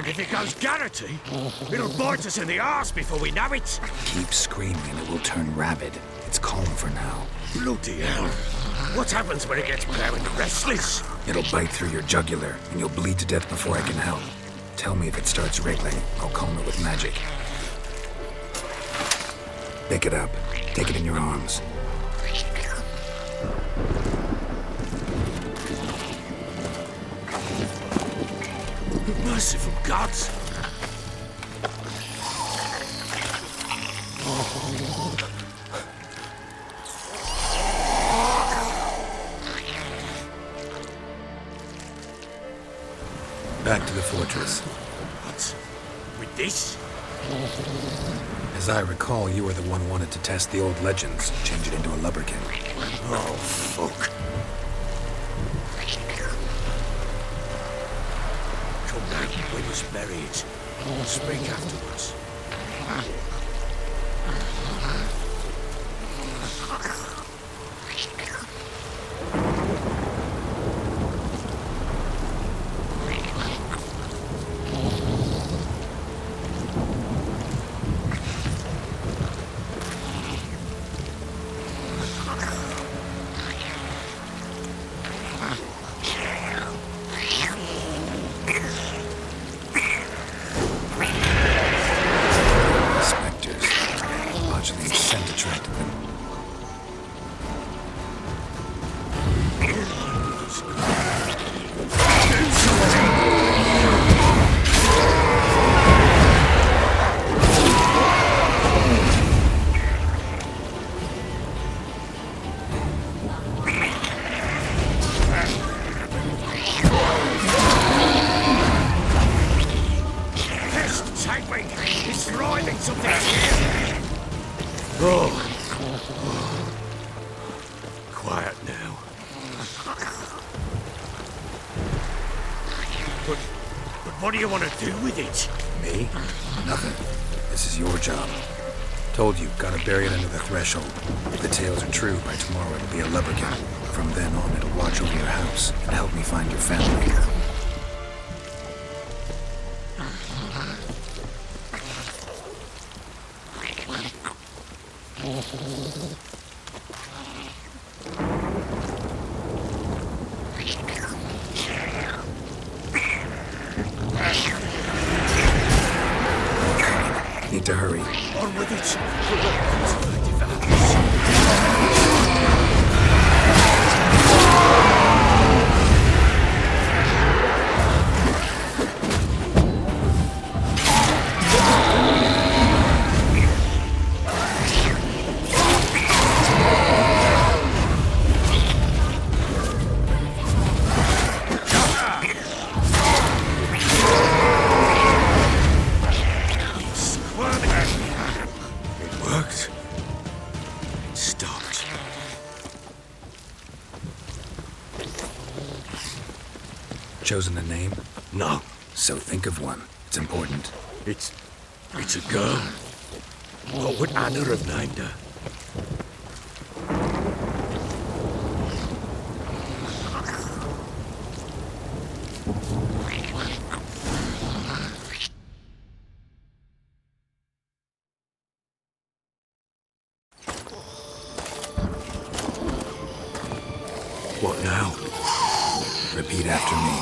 If it goes Garrity, it'll bite us in the arse before we know it. Keep screaming and it will turn rabid. It's calm for now. Bloody hell. What happens when it gets plowing restless? It'll bite through your jugular, and you'll bleed to death before I can help. Tell me if it starts wriggling. I'll calm it with magic. Pick it up. Take it in your arms. Merciful gods! Back to the fortress. What? With this? As I recall, you were the one who wanted to test the old legends, change it into a lubberkin. Oh, fuck. Come back when he's buried. Speak afterwards. Quiet now. But what do you want to do with it? Me? Nothing. This is your job. Told you, gotta bury it under the threshold. If the tales are true, by tomorrow it'll be a lubberkin. From then on, it'll watch over your house and help me find your family. Need to hurry. On with it. Chosen a name? No. So think of one. It's important. It's a girl. What would Anna have named her? What now? Repeat after me.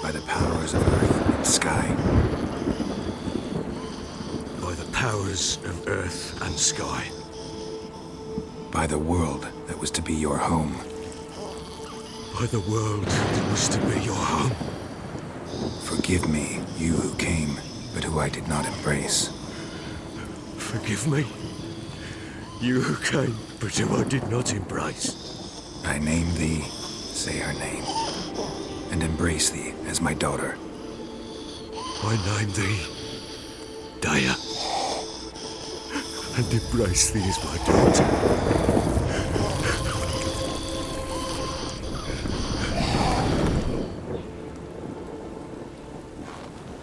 By the powers of earth and sky. By the powers of earth and sky. By the world that was to be your home. By the world that was to be your home. Forgive me, you who came, but who I did not embrace. Forgive me, you who came, but who I did not embrace. I name thee, say her name, and embrace thee as my daughter. I name thee Daya, and embrace thee as my daughter.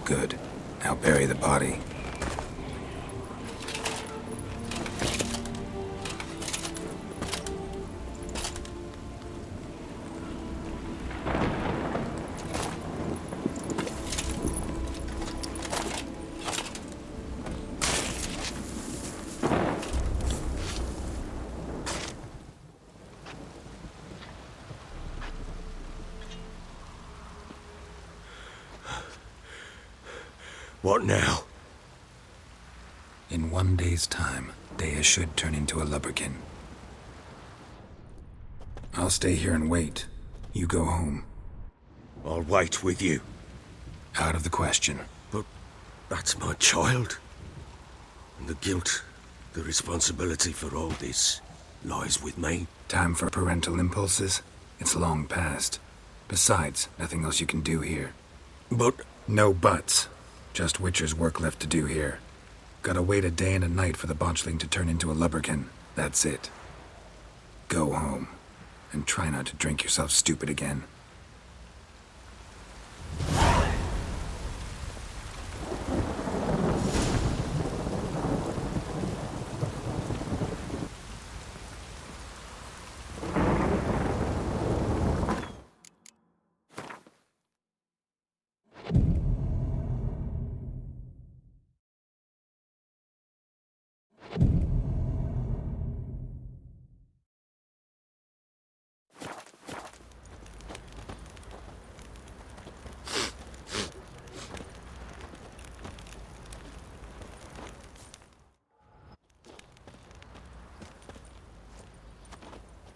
Good. Now bury the body. What now? In 1 day's time, Dea should turn into a lubberkin. I'll stay here and wait. You go home. I'll wait with you. Out of the question. But that's my child. And the guilt, the responsibility for all this lies with me. Time for parental impulses? It's long past. Besides, nothing else you can do here. But No buts. Just Witcher's work left to do here. Gotta wait a day and a night for the botchling to turn into a lubberkin. That's it. Go home. And try not to drink yourself stupid again.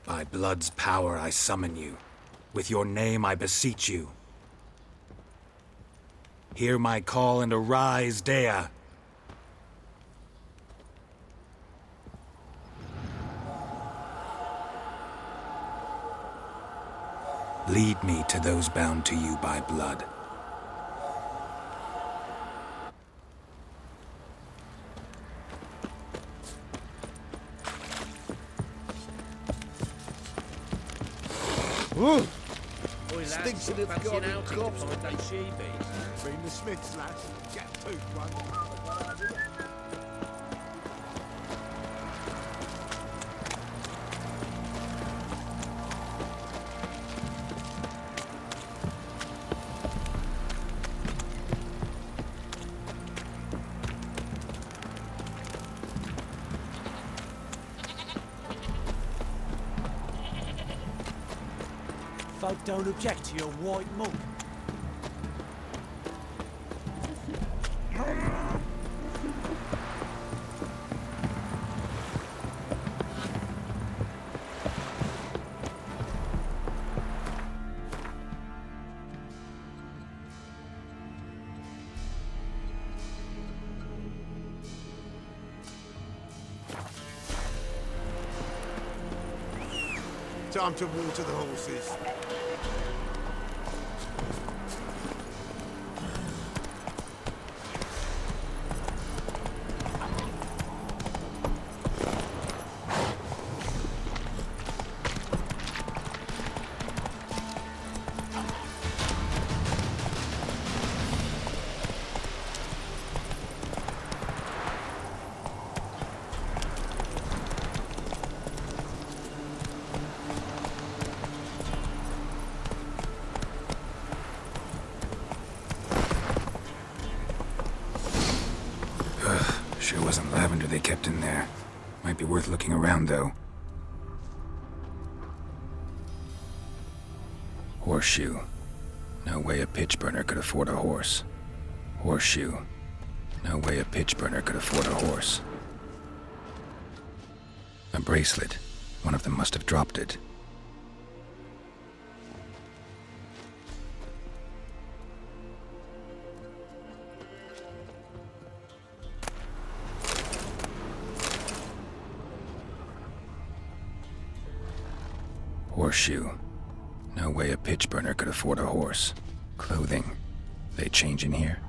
By blood's power I summon you. With your name I beseech you. Hear my call and arise, Dea. Lead me to those bound to you by blood. Stinks of garden crops. Bring the Smiths, lads. Get toothed one. Folk don't object to your white monk. Time to water the horses. Sure wasn't lavender they kept in there. Might be worth looking around, though. Horseshoe. No way a pitch burner could afford a horse. Horseshoe. No way a pitch burner could afford a horse. A bracelet. One of them must have dropped it. Horseshoe. No way a pitch burner could afford a horse. Clothing. They change in here?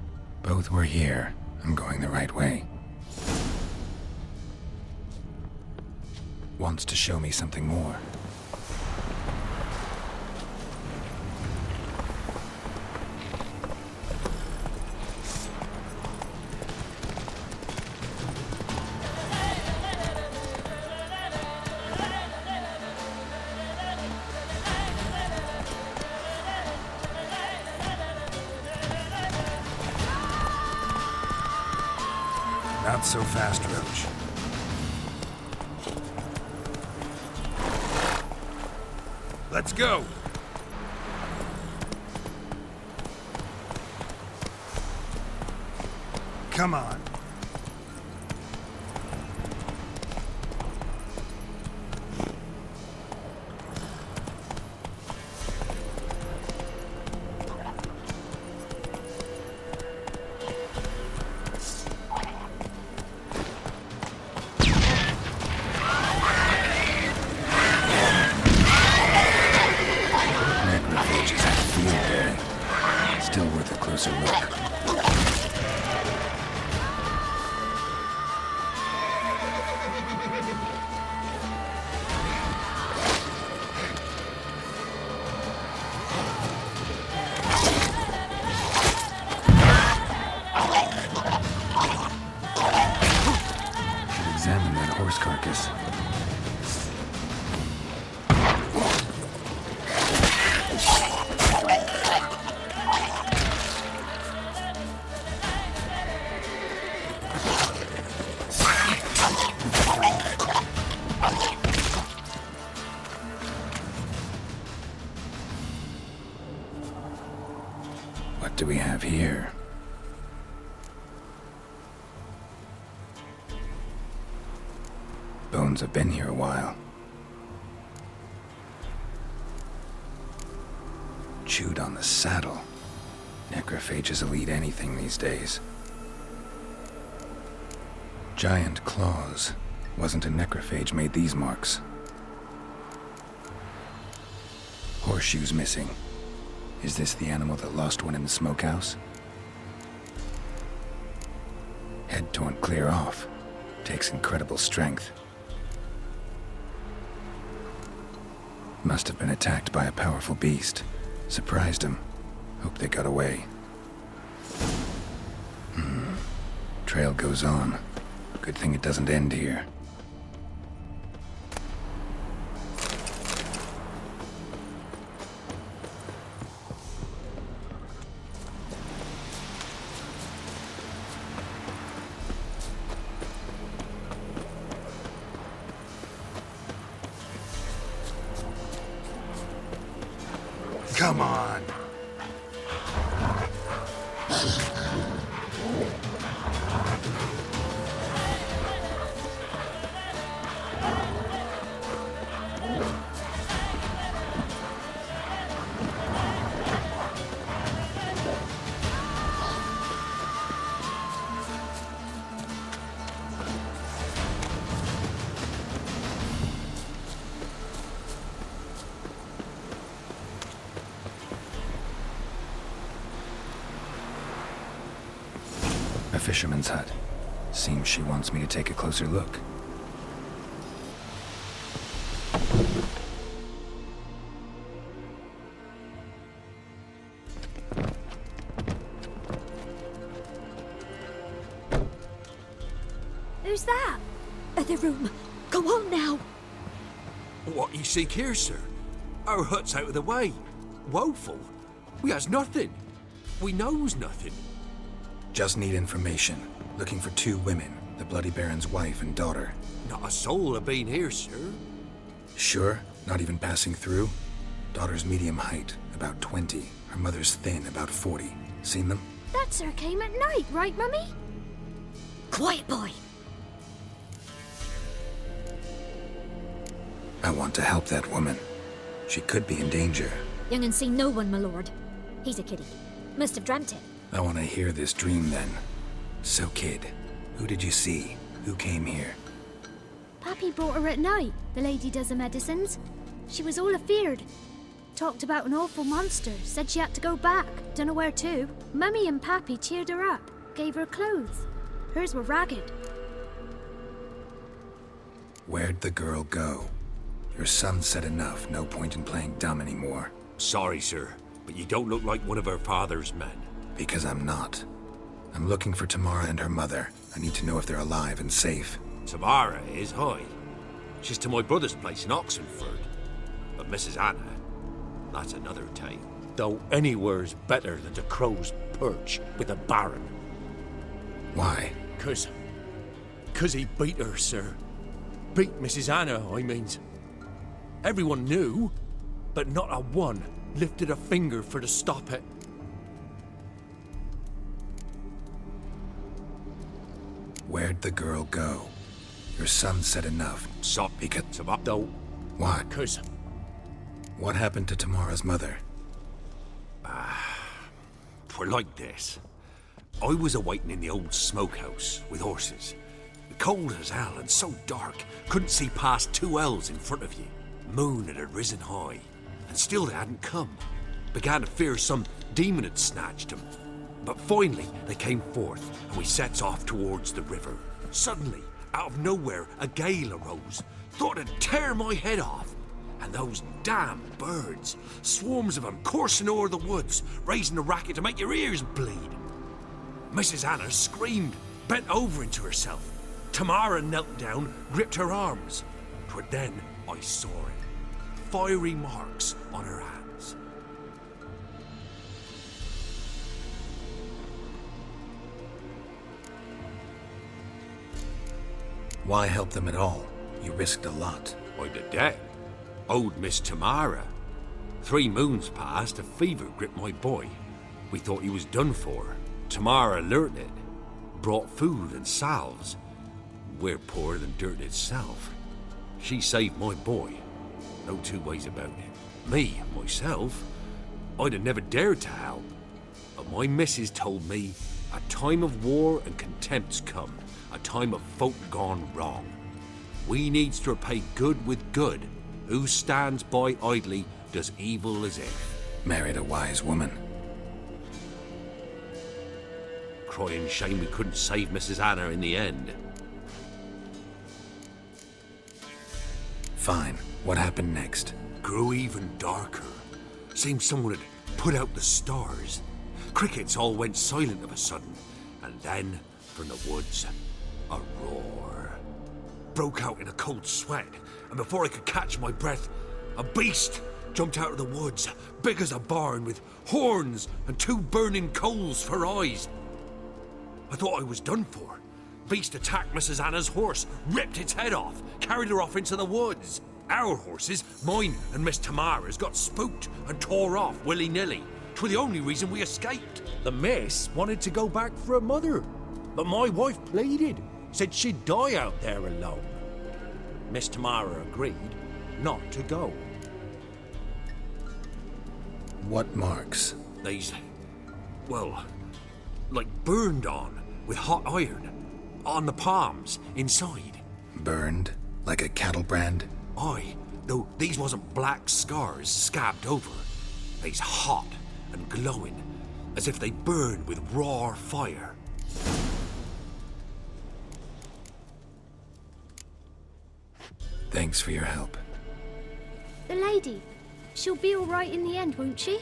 Both were here. I'm going the right way. Wants to show me something more. Not so fast, Roach. Let's go! Come on. Necrophages had a field day. Still worth a closer look. Should examine that horse carcass. What do we have here? Bones have been here a while. Chewed on the saddle. Necrophages will eat anything these days. Giant claws. Wasn't a necrophage made these marks. Horseshoes missing. Is this the animal that lost one in the smokehouse? Head torn clear off. Takes incredible strength. Must have been attacked by a powerful beast. Surprised him. Hope they got away. Trail goes on. Good thing it doesn't end here. Come on. A fisherman's hut. Seems she wants me to take a closer look. Who's that? Other room. Go on now. What you seek here, sir? Our hut's out of the way. Woeful. We has nothing. We knows nothing. Just need information. Looking for 2 women. The Bloody Baron's wife and daughter. Not a soul have been here, sir. Sure? Not even passing through? Daughter's medium height, about 20. Her mother's thin, about 40. Seen them? That sir came at night, right, Mummy? Quiet, boy. I want to help that woman. She could be in danger. Young and seen no one, my lord. He's a kiddie. Must have dreamt it. I want to hear this dream then. So, kid, who did you see? Who came here? Pappy brought her at night. The lady does the medicines. She was all afeared. Talked about an awful monster. Said she had to go back. Dunno where to. Mummy and Pappy cheered her up. Gave her clothes. Hers were ragged. Where'd the girl go? Your son said enough. No point in playing dumb anymore. Sorry, sir, but you don't look like one of her father's men. Because I'm not. I'm looking for Tamara and her mother. I need to know if they're alive and safe. Tamara is high. She's to my brother's place in Oxenford. But Mrs. Anna, that's another tale. Though anywhere's better than the Crow's Perch with a baron. Why? Cause he beat her, sir. Beat Mrs. Anna, I means. Everyone knew, but not a one lifted a finger for to stop it. Where'd the girl go? Your son said enough. Stop, because don't. What? Cause What happened to Tamara's mother? we're like this. I was awaiting in the old smokehouse with horses. Cold as hell and so dark, couldn't see past 2 ells in front of you. Moon had risen high, and still they hadn't come. Began to fear some demon had snatched them. But finally, they came forth, and we sets off towards the river. Suddenly, out of nowhere, a gale arose. Thought it'd tear my head off. And those damn birds, swarms of them coursing o'er the woods, raising a racket to make your ears bleed. Mrs. Anna screamed, bent over into herself. Tamara knelt down, gripped her arms. 'Twas then I saw it. Fiery marks on her hands. Why help them at all? You risked a lot. I'd a debt. Owed Miss Tamara. 3 moons passed, a fever gripped my boy. We thought he was done for. Tamara learnt it. Brought food and salves. We're poorer than dirt itself. She saved my boy. No 2 ways about it. Me, myself, I'd have never dared to help. But my missus told me a time of war and contempt's come. A time of folk gone wrong. We needs to repay good with good. Who stands by idly does evil as if. Married a wise woman. Crying shame we couldn't save Mrs. Anna in the end. Fine. What happened next? Grew even darker. Seemed someone had put out the stars. Crickets all went silent of a sudden. And then, from the woods, a roar. Broke out in a cold sweat, and before I could catch my breath, a beast jumped out of the woods, big as a barn, with horns and 2 burning coals for eyes. I thought I was done for. Beast attacked Mrs. Anna's horse, ripped its head off, carried her off into the woods. Our horses, mine and Miss Tamara's, got spooked and tore off willy-nilly. 'Twas the only reason we escaped. The miss wanted to go back for her mother, but my wife pleaded, said she'd die out there alone. Miss Tamara agreed not to go. What marks? These, well, like burned on with hot iron. On the palms, inside. Burned? Like a cattle brand? Aye, though these wasn't black scars scabbed over. They's hot and glowing, as if they burned with raw fire. Thanks for your help. The lady. She'll be all right in the end, won't she?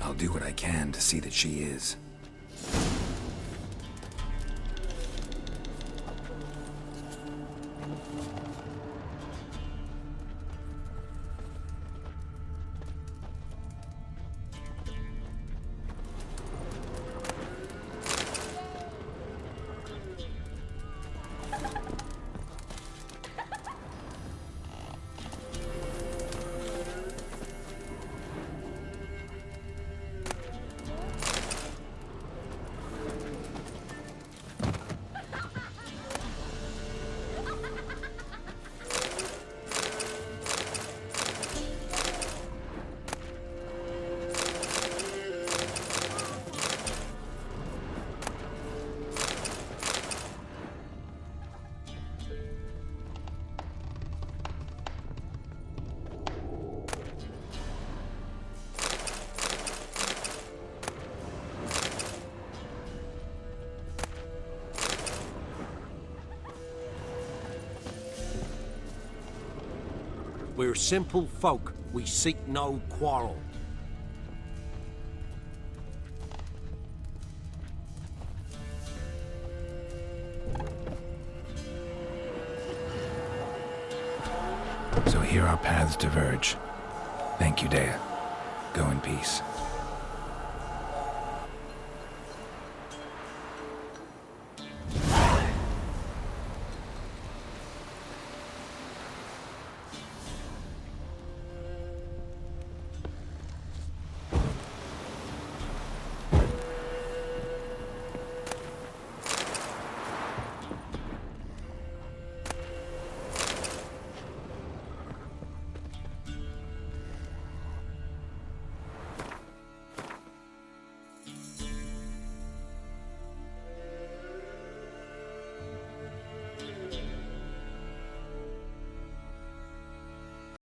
I'll do what I can to see that she is. We're simple folk. We seek no quarrel. So here our paths diverge. Thank you, Dea. Go in peace.